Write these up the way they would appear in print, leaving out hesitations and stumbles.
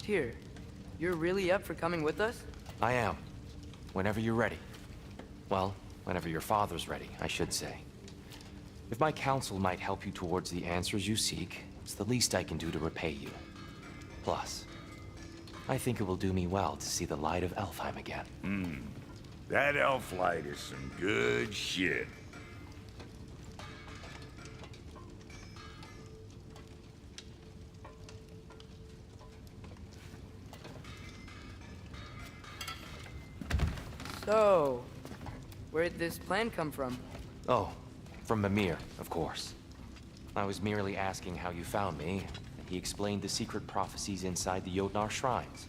Tyr, you're really up for coming with us? I am. Whenever you're ready. Well, whenever your father's ready, I should say. If my counsel might help you towards the answers you seek, it's the least I can do to repay you. Plus, I think it will do me well to see the light of Elfheim again. That elf light is some good shit. So, where'd this plan come from? Oh, from Mimir, of course. I was merely asking how you found me, and he explained the secret prophecies inside the Jotnar shrines.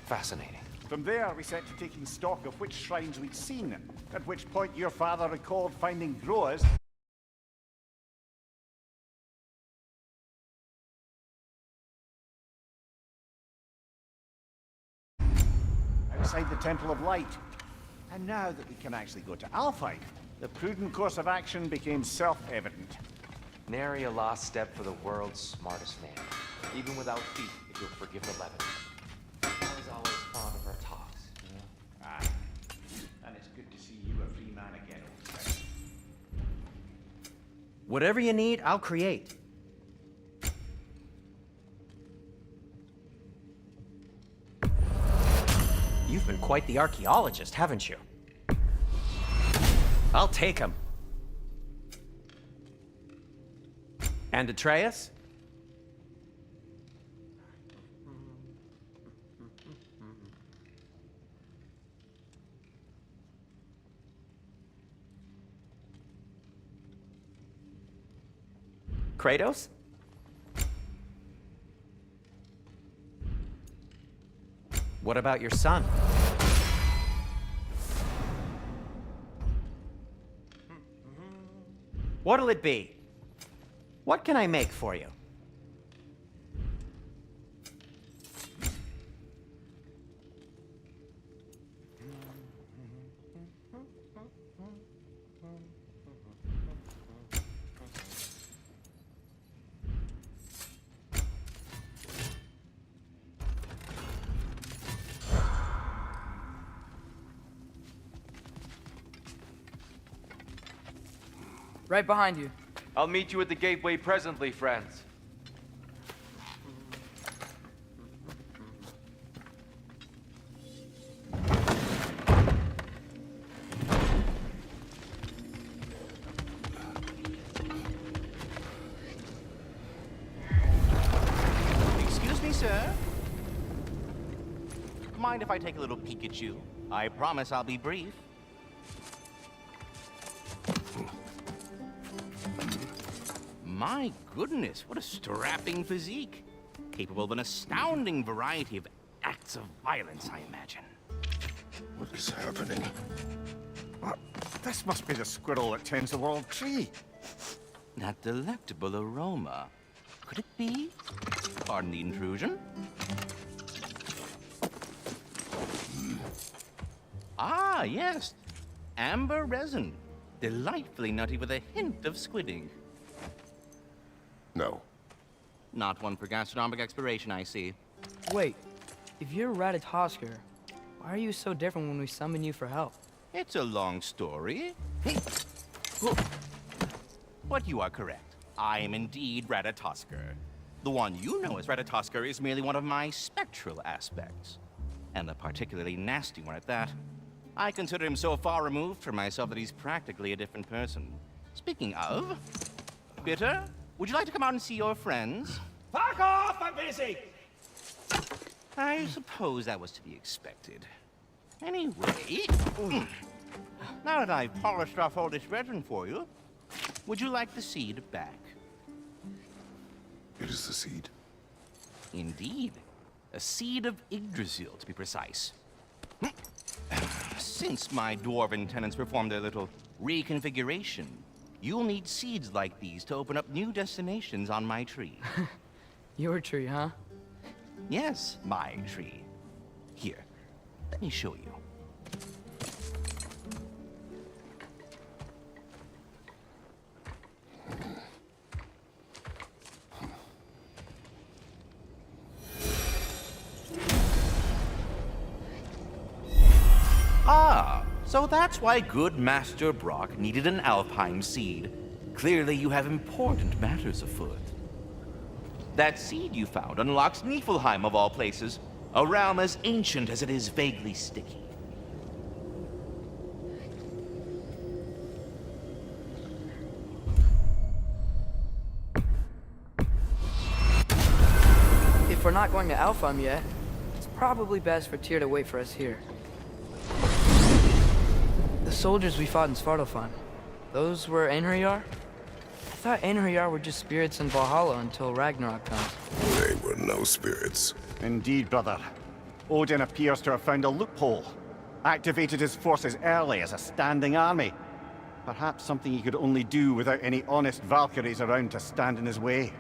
Fascinating. From there, we set to taking stock of which shrines we'd seen, at which point your father recalled finding growers outside the Temple of Light. And now that we can actually go to Alfheim, the prudent course of action became self-evident. Nary a lost step for the world's smartest man. Even without feet, if you'll forgive the levity. I was always fond of our talks, you know? Aye. And it's good to see you a free man again, old friend. Whatever you need, I'll create. You've been quite the archaeologist, haven't you? I'll take him. And Atreus? Kratos? What about your son? What'll it be? What can I make for you? Right behind you. I'll meet you at the gateway presently, friends. Excuse me, sir. Mind if I take a little peek at you? I promise I'll be brief. My goodness, what a strapping physique. Capable of an astounding variety of acts of violence, I imagine. What is happening? This must be the squirrel that tends the world tree. That delectable aroma. Could it be? Pardon the intrusion. Ah, yes. Amber resin. Delightfully nutty with a hint of squidding. No. Not one for gastronomic exploration, I see. Wait, if you're Ratatoskr, why are you so different when we summon you for help? It's a long story. But you are correct. I am indeed Ratatoskr. The one you know as Ratatoskr is merely one of my spectral aspects. And a particularly nasty one at that. I consider him so far removed from myself that he's practically a different person. Speaking of, Bitter, would you like to come out and see your friends? Fuck off! I'm busy! I suppose that was to be expected. Anyway, now that I've polished off all this resin for you, would you like the seed back? It is the seed. Indeed. A seed of Yggdrasil, to be precise. Since my dwarven tenants performed their little reconfiguration, you'll need seeds like these to open up new destinations on my tree. Your tree, huh? Yes, my tree. Here, let me show you. So that's why good Master Brock needed an Alfheim seed. Clearly you have important matters afoot. That seed you found unlocks Niflheim of all places, a realm as ancient as it is vaguely sticky. If we're not going to Alfheim yet, it's probably best for Tyr to wait for us here. The soldiers we fought in Svartalfheim, those were Einherjar? I thought Einherjar were just spirits in Valhalla until Ragnarok comes. They were no spirits. Indeed, brother. Odin appears to have found a loophole. Activated his forces early as a standing army. Perhaps something he could only do without any honest Valkyries around to stand in his way.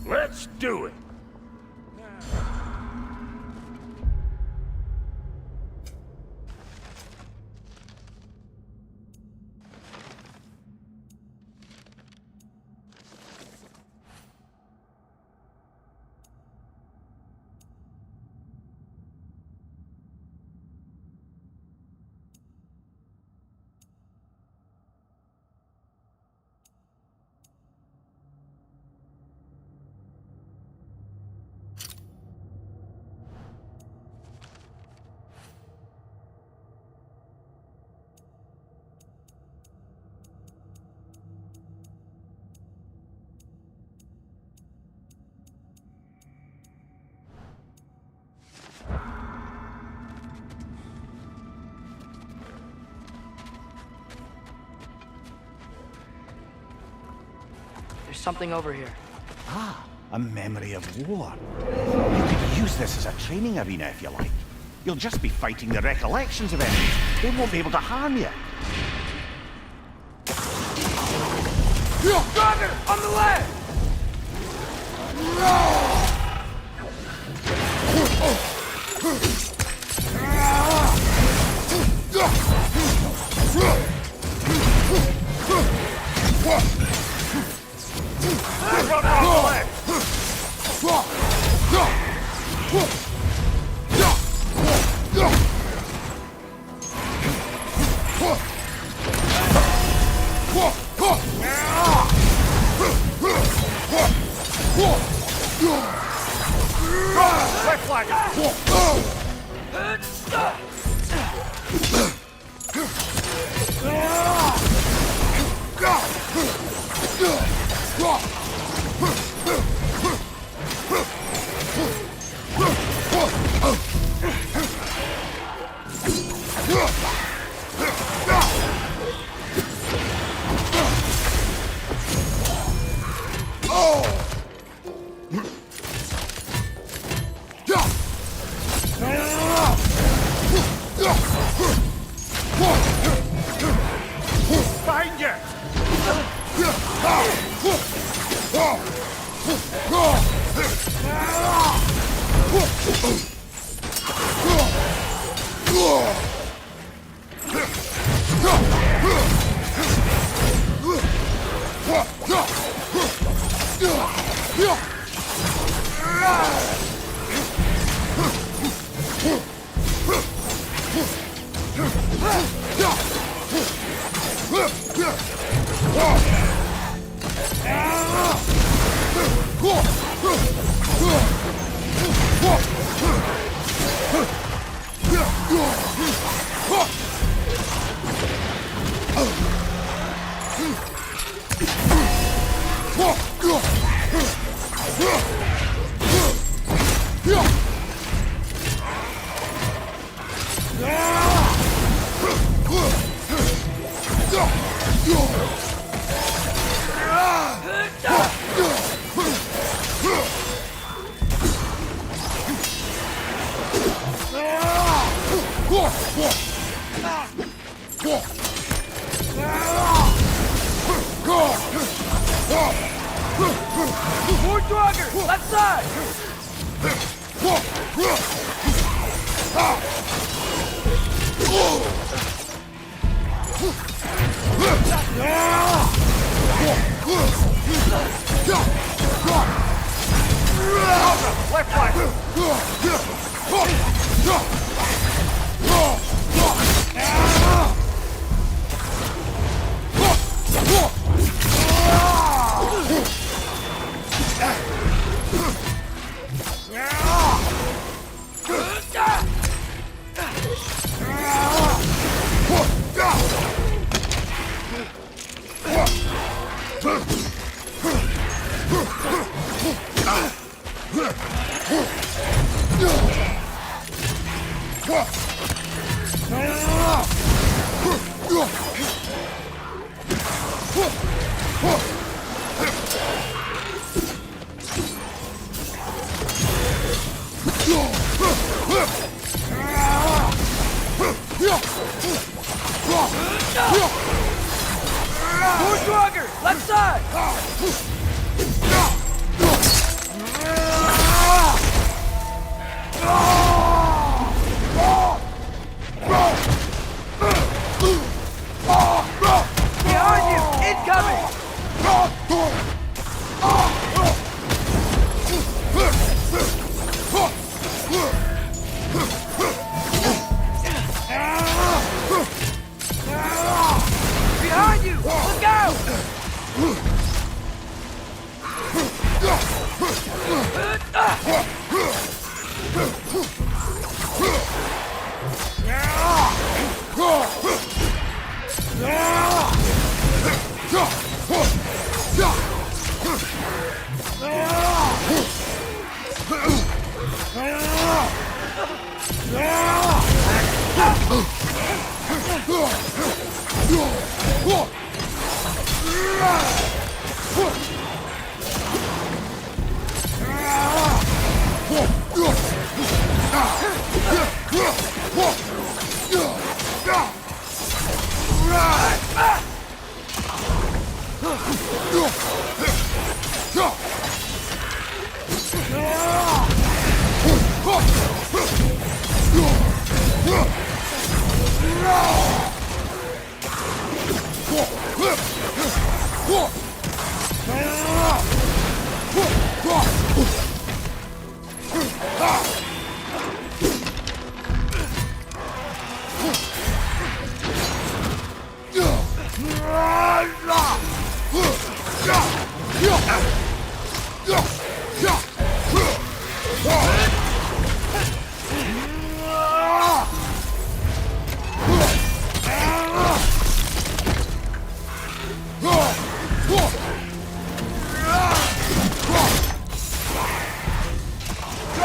Let's do it! something over here. Ah, a memory of war. You could use this as a training arena if you like. You'll just be fighting the recollections of enemies. They won't be able to harm you. Dragon, on the left! Find you! More Draugr! Left side! Left flank! More Draugr! Left side! Behind you! Incoming! Behind you! Look out!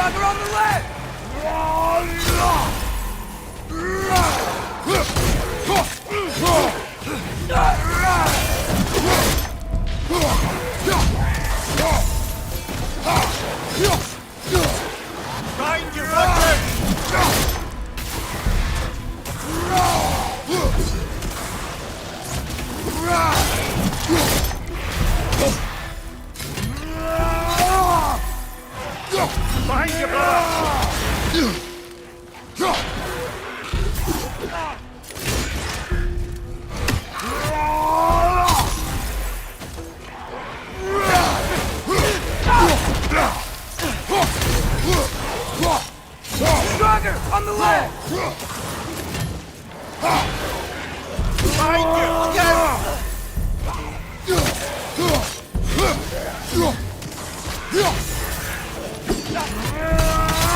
Draugr on the left! Find your weapon! Behind you, brother! Draugr on the left! Behind you! Look out!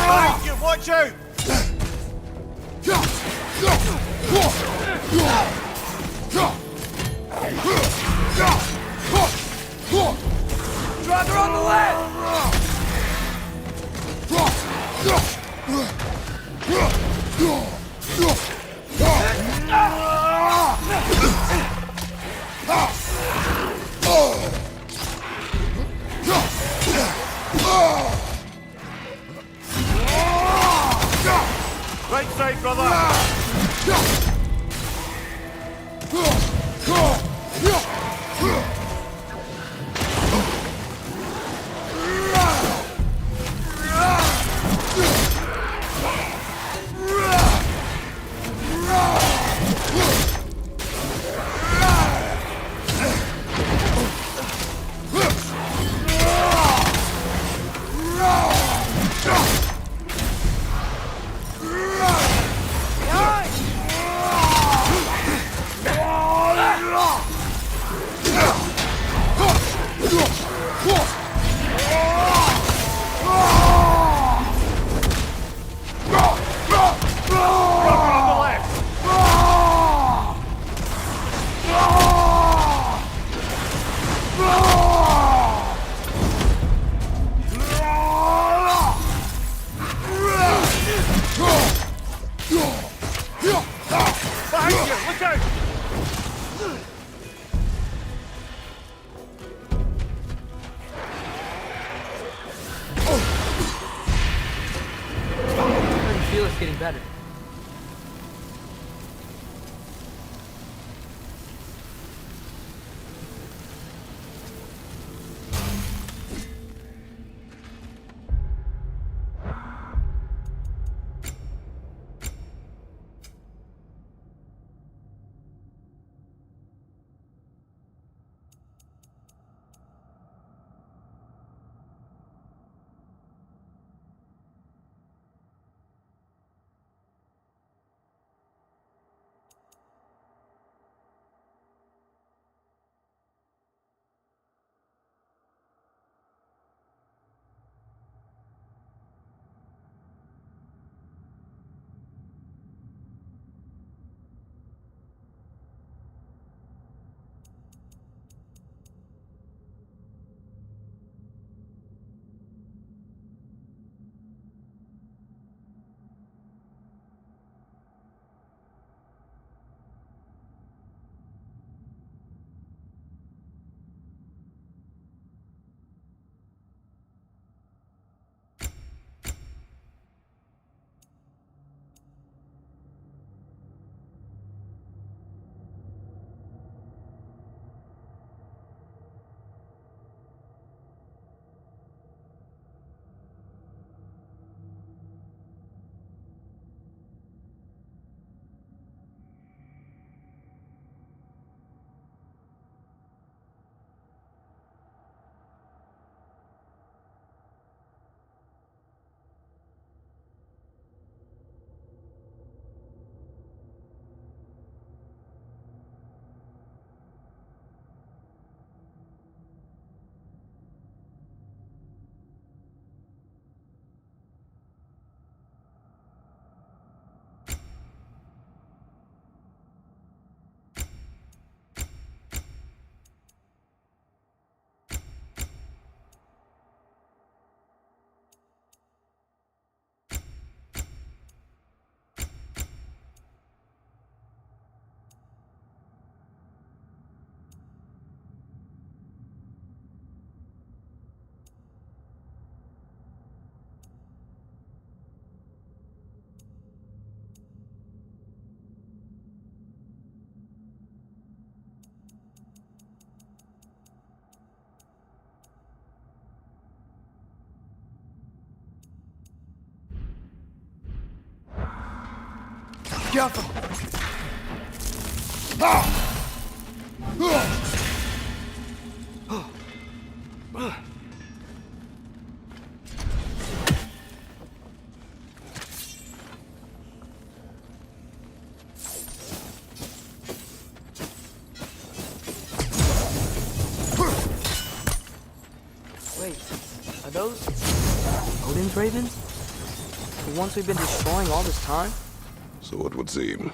Behind you! Watch out! Draugr on the left! Right side, brother! Behind you! Look out! I can feel it's getting better. Careful! Wait, are those Odin's ravens? The ones we've been destroying all this time? So it would seem.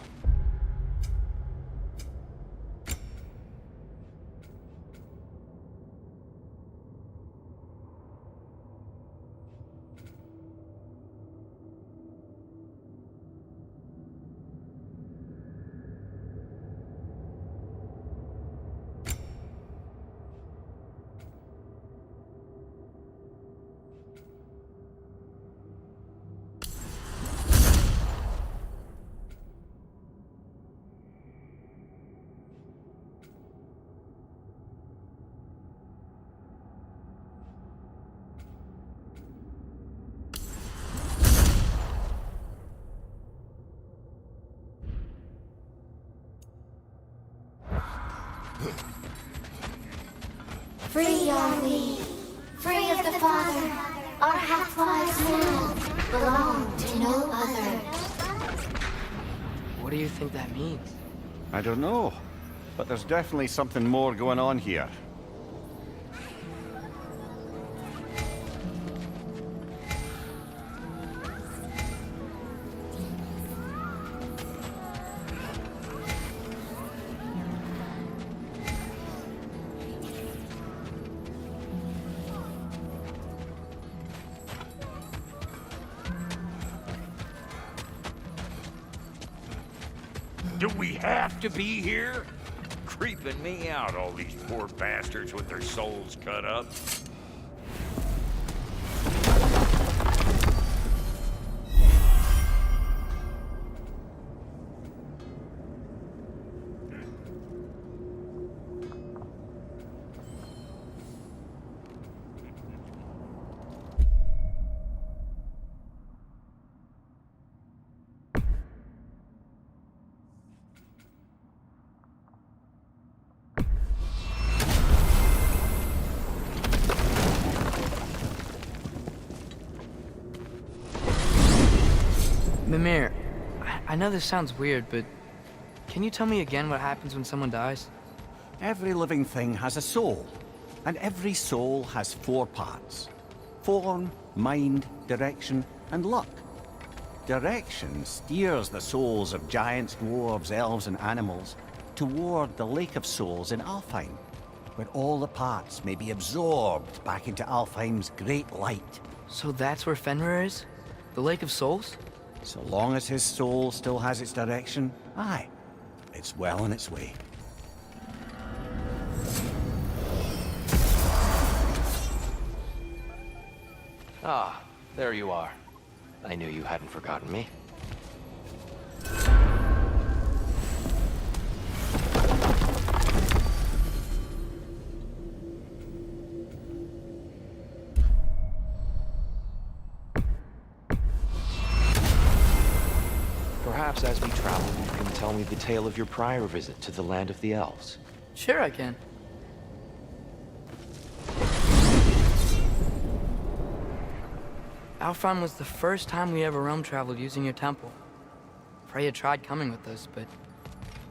Free are we, free of the Father. Our half-lives now belong to no other. What do you think that means? I don't know, but there's definitely something more going on here. Do we have to be here? Creeping me out, all these poor bastards with their souls cut up. Mimir, I know this sounds weird, but can you tell me again what happens when someone dies? Every living thing has a soul, and every soul has 4 parts. Form, mind, direction, and luck. Direction steers the souls of giants, dwarves, elves, and animals toward the Lake of Souls in Alfheim, where all the parts may be absorbed back into Alfheim's great light. So that's where Fenrir is? The Lake of Souls? So long as his soul still has its direction, aye, it's well on its way. Ah, there you are. I knew you hadn't forgotten me. Perhaps as we travel, you can tell me the tale of your prior visit to the land of the elves. Sure I can. Alfheim was the first time we ever realm traveled using your temple. Freya tried coming with us, but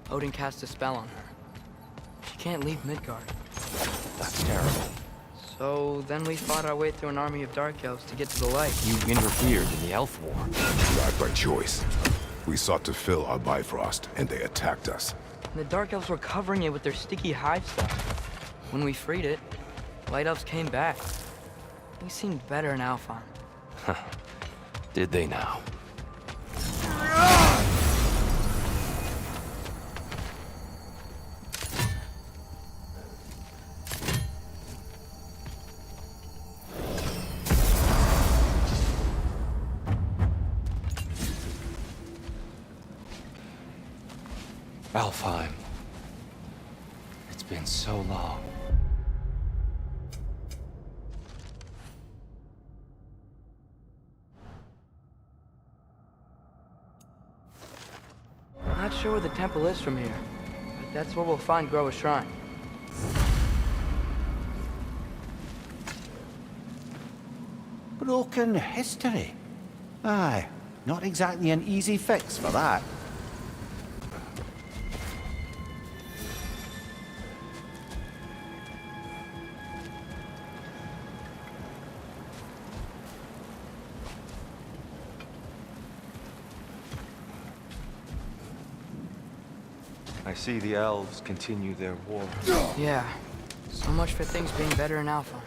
Odin cast a spell on her. She can't leave Midgard. That's terrible. So then we fought our way through an army of dark elves to get to the light. You interfered in the elf war. Not by choice. We sought to fill our Bifrost, and they attacked us. And the dark elves were covering it with their sticky hive stuff. When we freed it, light elves came back. We seemed better in Alfheim. Did they now? Alfheim. It's been so long. not sure where the temple is from here, but that's where we'll find Groa's shrine. Broken history. Aye, not exactly an easy fix for that. I see the elves continue their war. Yeah, so much for things being better in Alpha.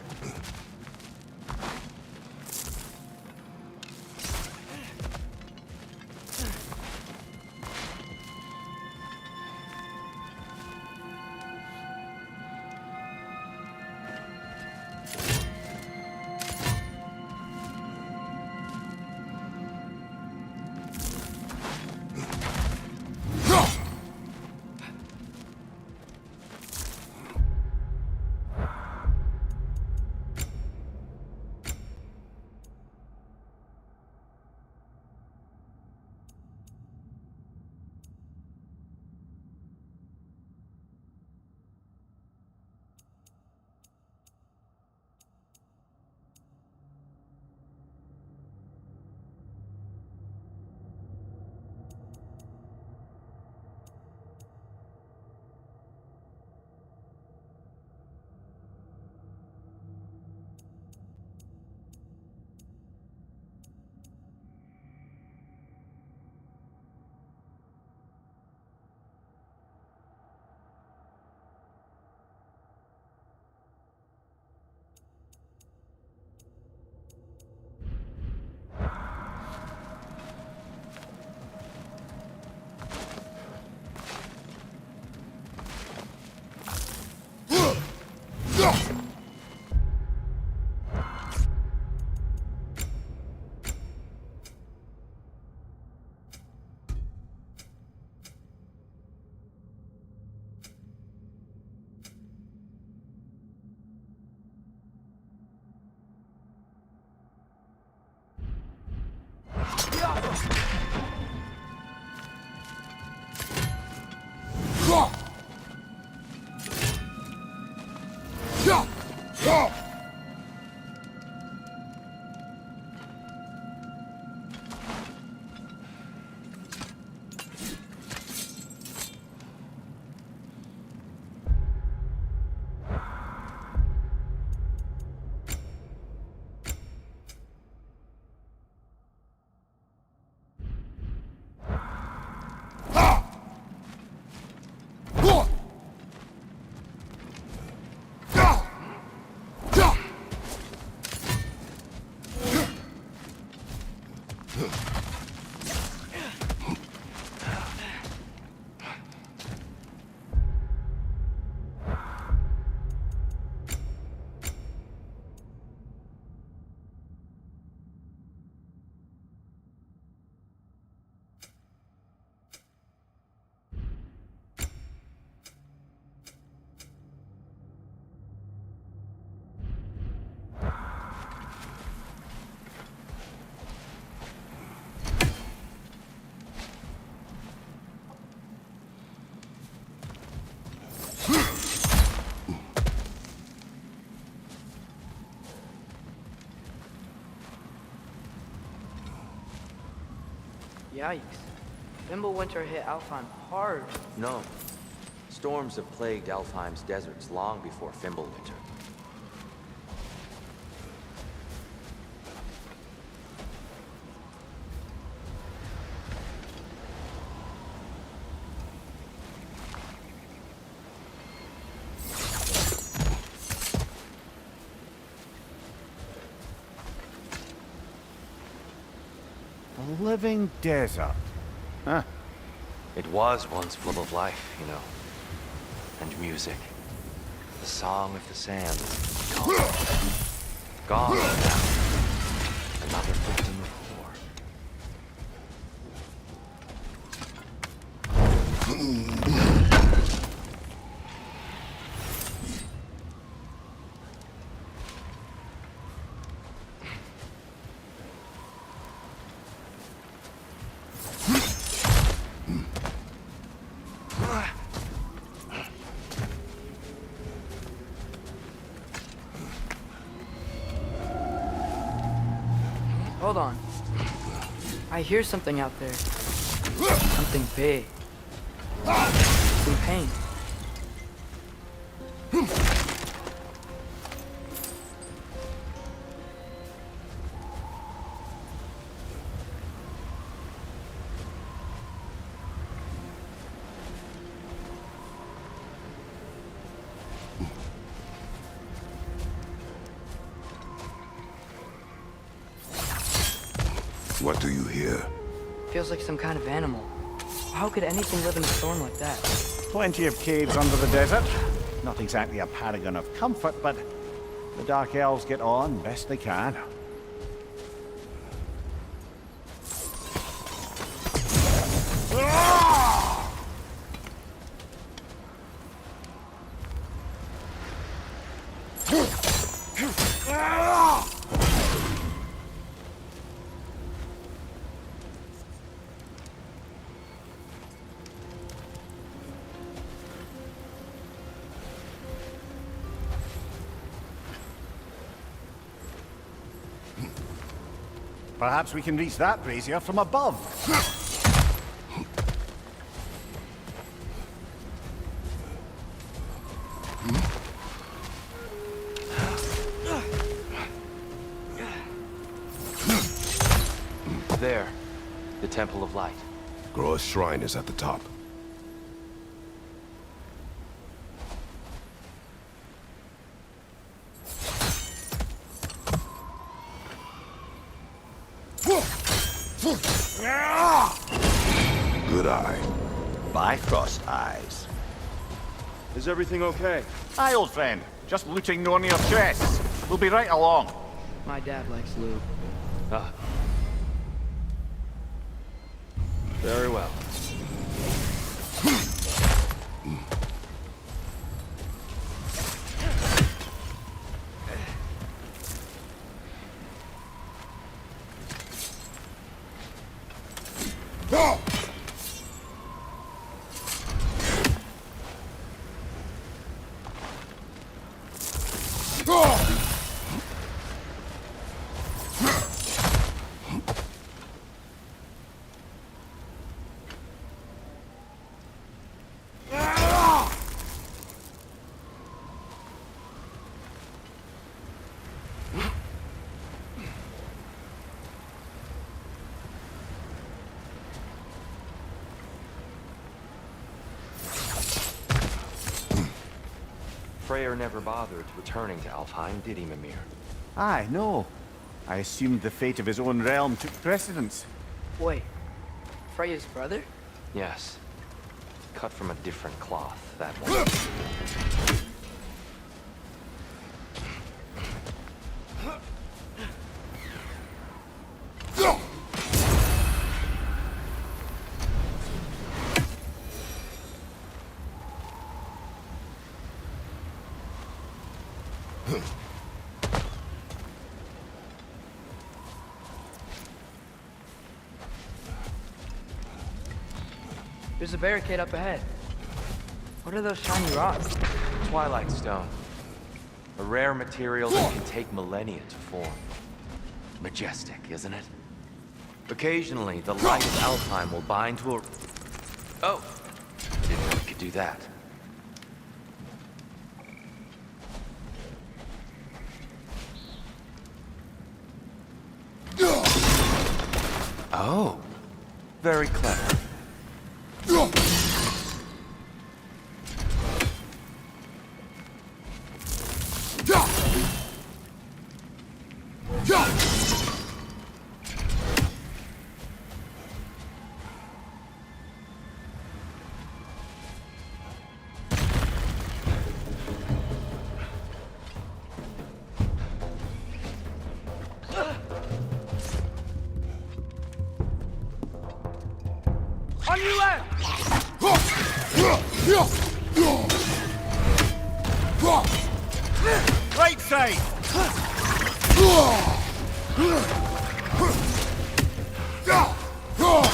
Yikes. Fimbulwinter hit Alfheim hard. No. Storms have plagued Alfheim's deserts long before Fimbulwinter. A living desert. Huh. It was once full of life, you know. And music. The song of the sand. Gone. Gone now. Another victim of war. Hold on. I hear something out there. Something big. It's in pain. What do you hear? Feels like some kind of animal. How could anything live in a storm like that? Plenty of caves under the desert. Not exactly a paragon of comfort, but the Dark Elves get on best they can. Perhaps we can reach that brazier from above. There. The Temple of Light. Groa's shrine is at the top. Good eye. Bifrost eyes. Is everything okay? Aye, old friend. Just looting Nornir chests. We'll be right along. My dad likes loot. Ah. Very well. Freyr never bothered returning to Alfheim, did he, Mimir? Aye, no. I assumed the fate of his own realm took precedence. Wait. Freya's brother? Yes. Cut from a different cloth, that one. There's a barricade up ahead. What are those shiny rocks? Twilight Stone. A rare material that can take millennia to form. Majestic, isn't it? Occasionally, the light of Alfheim will bind to a... Oh! I didn't know it could do that. Oh! Very clever. On your left! Right side!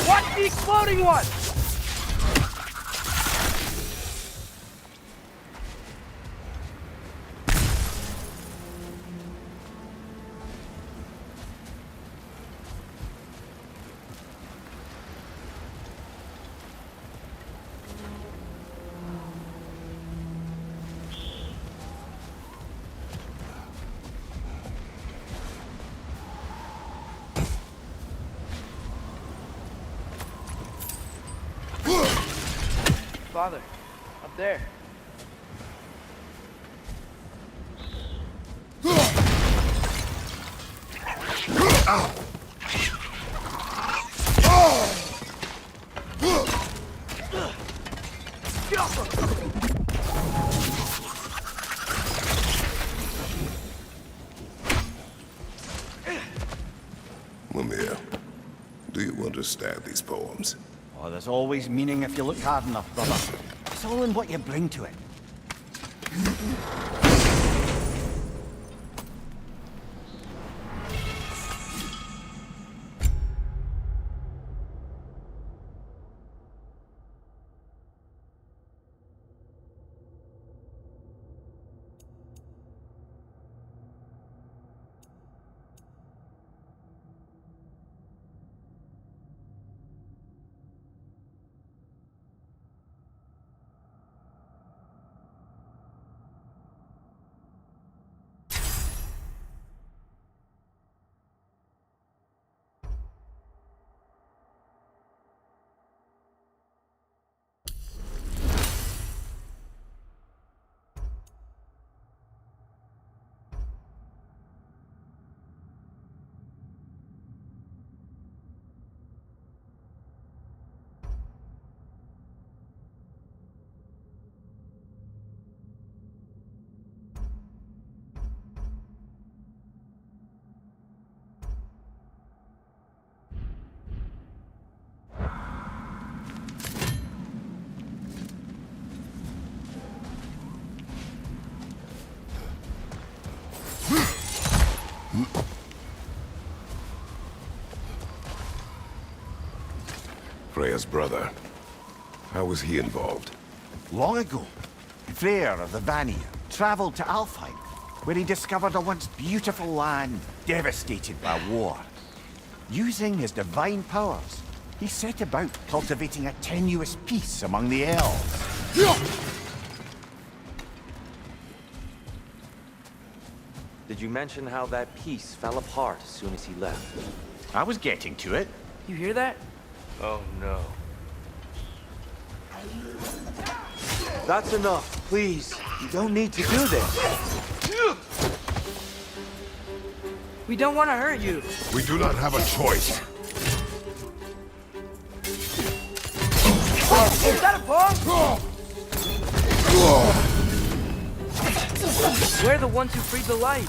Watch the exploding one! Father, up there. Mimir, do you understand these poems? Oh, there's always meaning if you look hard enough, brother. It's all in what you bring to it. Freya's brother. How was he involved? Long ago, Freyr of the Vanir traveled to Alfheim, where he discovered a once beautiful land devastated by war. Using his divine powers, he set about cultivating a tenuous peace among the elves. Did you mention how that piece fell apart as soon as he left? I was getting to it. You hear that? Oh no. That's enough, please. You don't need to do this. We don't want to hurt you. We do not have a choice. Is that a bomb? We're the ones who freed the light.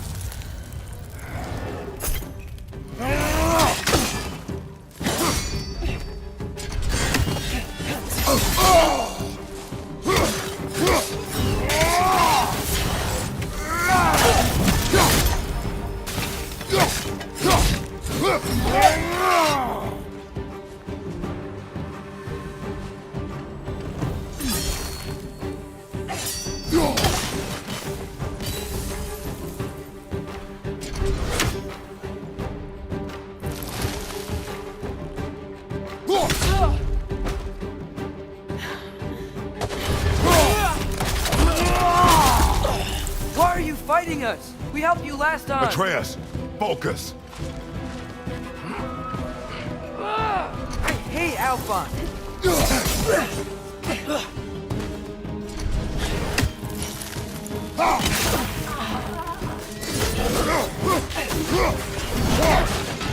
Why are you fighting us? We helped you last time. Atreus, focus. I hate Alphon.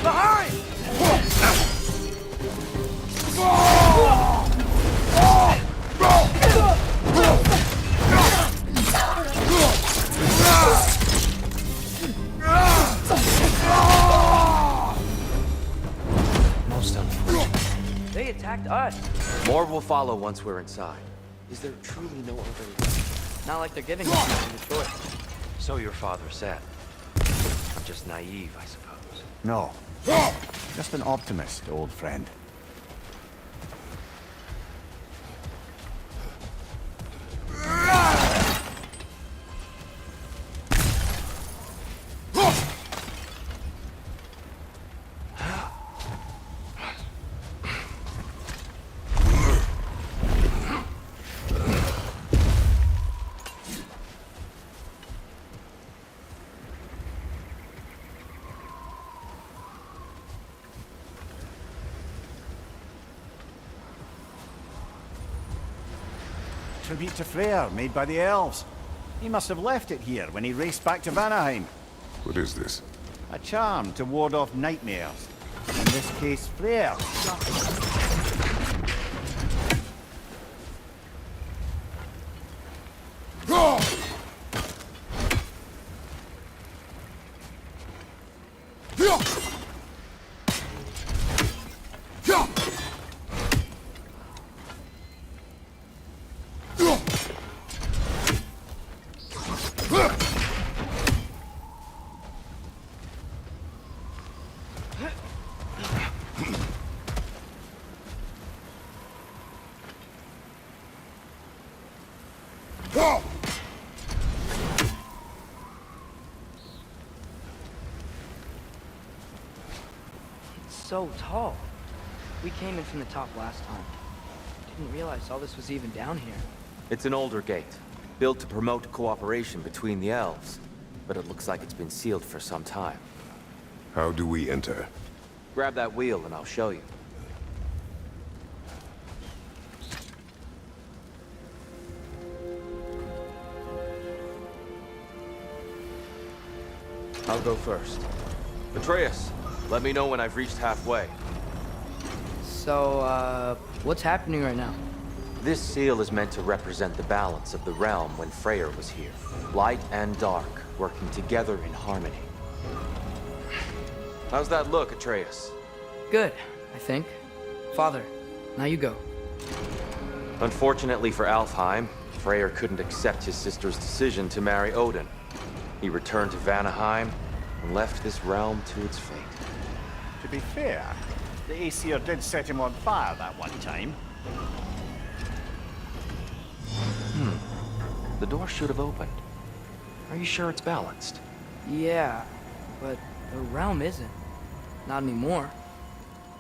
Behind! Most unfortunate. They attacked us. More will follow once we're inside. Is there truly no other? Not like they're giving us the choice. So your father said. I'm just naive, I suppose. No. Just an optimist, old friend. tribute to Freyr made by the elves. He must have left it here when he raced back to Vanaheim. What is this? A charm to ward off nightmares. In this case, Freyr. So tall. We came in from the top last time. Didn't realize all this was even down here. It's an older gate, built to promote cooperation between the elves. But it looks like it's been sealed for some time. How do we enter? Grab that wheel and I'll show you. I'll go first. Atreus, let me know when I've reached halfway. So, what's happening right now? This seal is meant to represent the balance of the realm when Freyr was here. Light and dark, working together in harmony. How's that look, Atreus? Good, I think. Father, now you go. Unfortunately for Alfheim, Freyr couldn't accept his sister's decision to marry Odin. He returned to Vanaheim and left this realm to its fate. To be fair, the Aesir did set him on fire that one time. The door should have opened. Are you sure it's balanced? Yeah, but the realm isn't. Not anymore.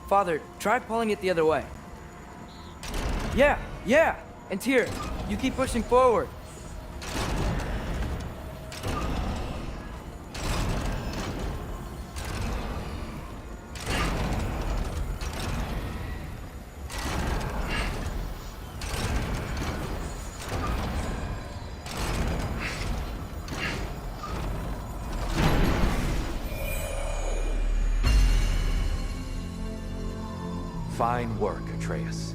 Father, try pulling it the other way. Yeah! And Tyr, you keep pushing forward. Fine work, Atreus.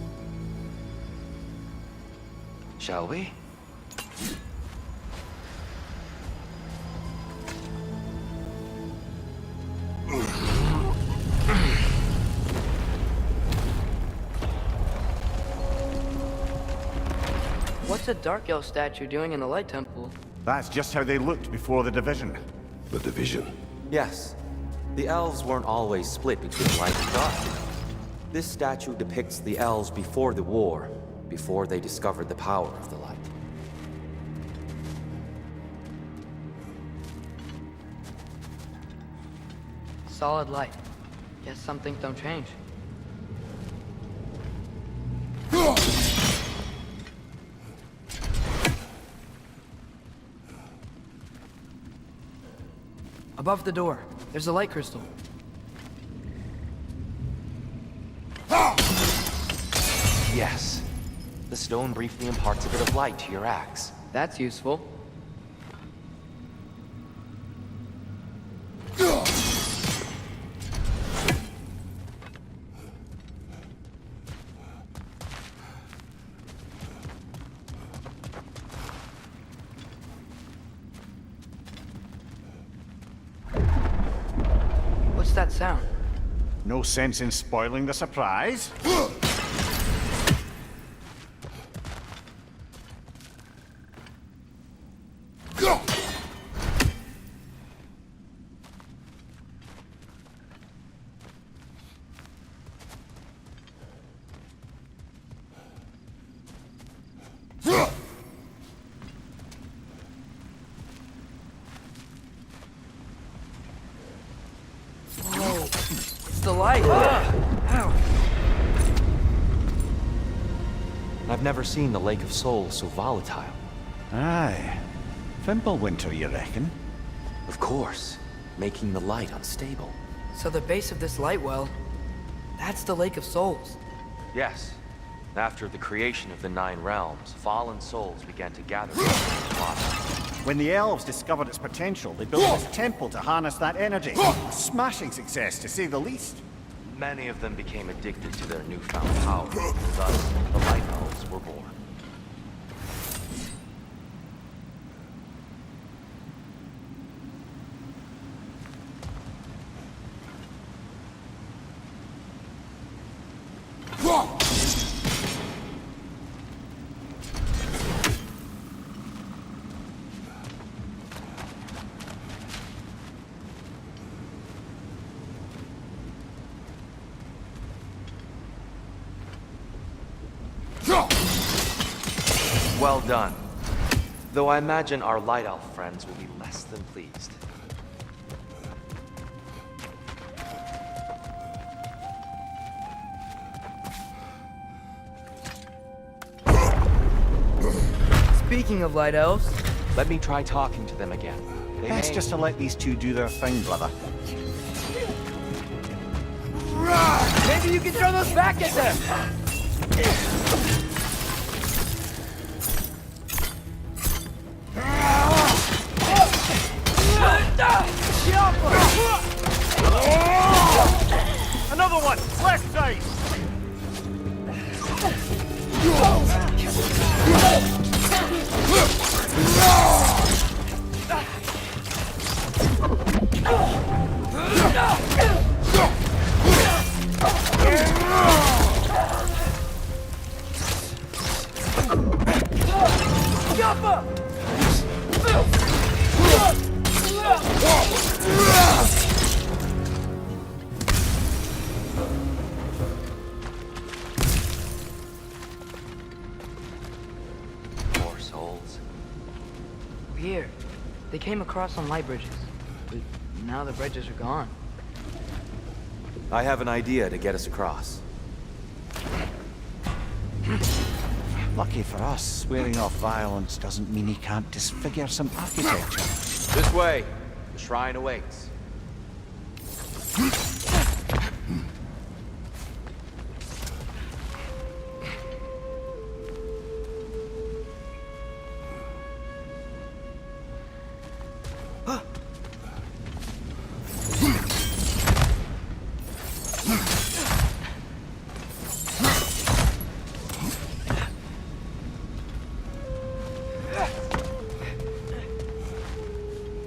Shall we? What's a Dark Elf statue doing in the Light Temple? That's just how they looked before the division. The division. Yes. The elves weren't always split between light and dark. This statue depicts the elves before the war, before they discovered the power of the light. Solid light. Guess some things don't change. Above the door, there's a light crystal. Yes. The stone briefly imparts a bit of light to your axe. That's useful. What's that sound? No sense in spoiling the surprise. It's the light! Ow! I've never seen the Lake of Souls so volatile. Aye. Fimbulwinter, you reckon? Of course, making the light unstable. So the base of this light well, that's the Lake of Souls. Yes. After the creation of the Nine Realms, fallen souls began to gather in this spot. When the elves discovered its potential, they built this temple to harness that energy. A smashing success, to say the least. Many of them became addicted to their newfound power. Thus, the Light Elves were born. Well done. Though I imagine our Light Elf friends will be less than pleased. Speaking of light elves, Let me try talking to them again. They Best may... just to let these two do their thing, brother. maybe you can throw those back at them! Another one! Left side! Poor souls. Weird. They came across on light bridges, but now the bridges are gone. I have an idea to get us across. Lucky for us, swearing off violence doesn't mean he can't disfigure some architecture. This way. The shrine awaits.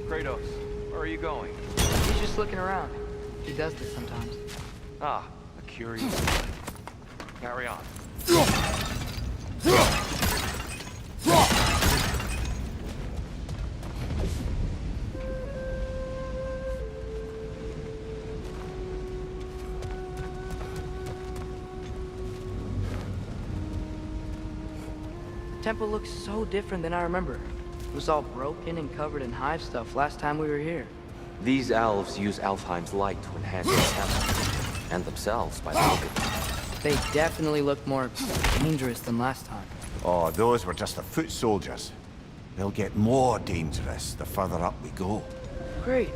Kratos, where are you going? He's just looking around. He does this sometimes. Ah, a curious... Carry on. Temple looks so different than I remember. It was all broken and covered in hive stuff last time we were here. These elves use Alfheim's light to enhance the temple, and themselves by the look of it. They definitely look more dangerous than last time. Oh, those were just the foot soldiers. They'll get more dangerous the further up we go. Great.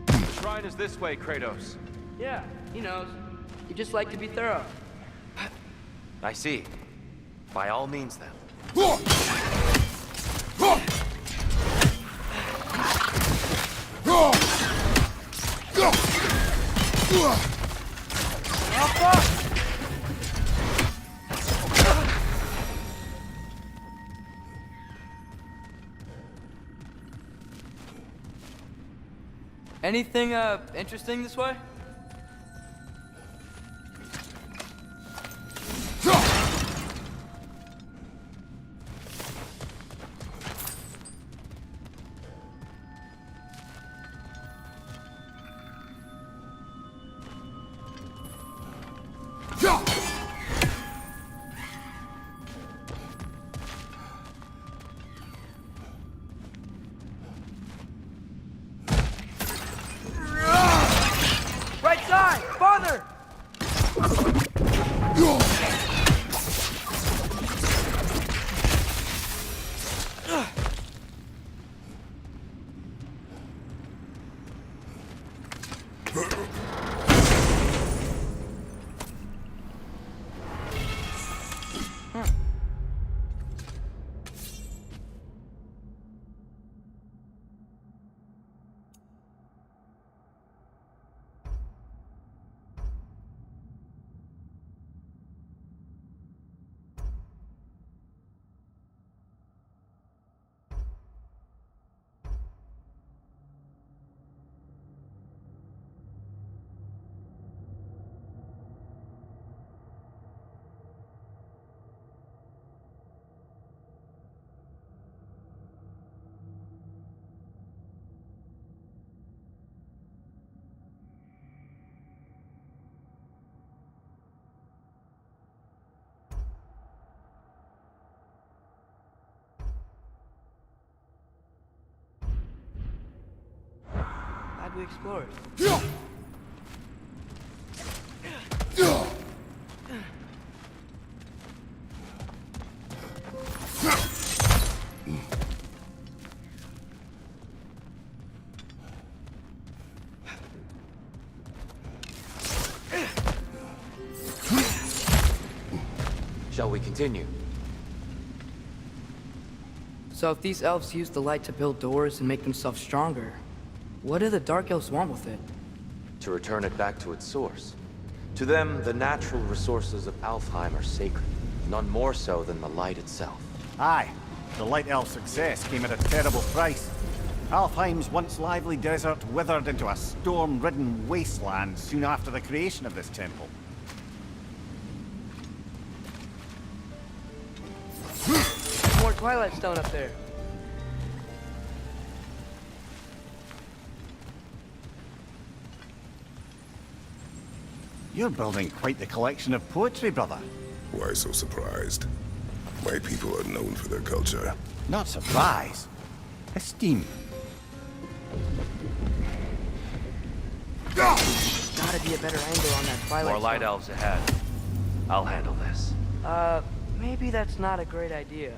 The shrine is this way, Kratos. Yeah, he knows. You just like to be thorough. I see. By all means, then. Anything, interesting this way? glad we explored. Shall we continue? So if these elves use the light to build doors and make themselves stronger, what do the Dark Elves want with it? To return it back to its source. To them, the natural resources of Alfheim are sacred, none more so than the light itself. Aye, the Light Elf's success came at a terrible price. Alfheim's once lively desert withered into a storm-ridden wasteland soon after the creation of this temple. More Twilight Stone up there. You're building quite the collection of poetry, brother. Why so surprised? My people are known for their culture. Not surprise. Esteem. Gotta be a better angle on that Twilight More light Stone. elves ahead. I'll handle this. Maybe that's not a great idea.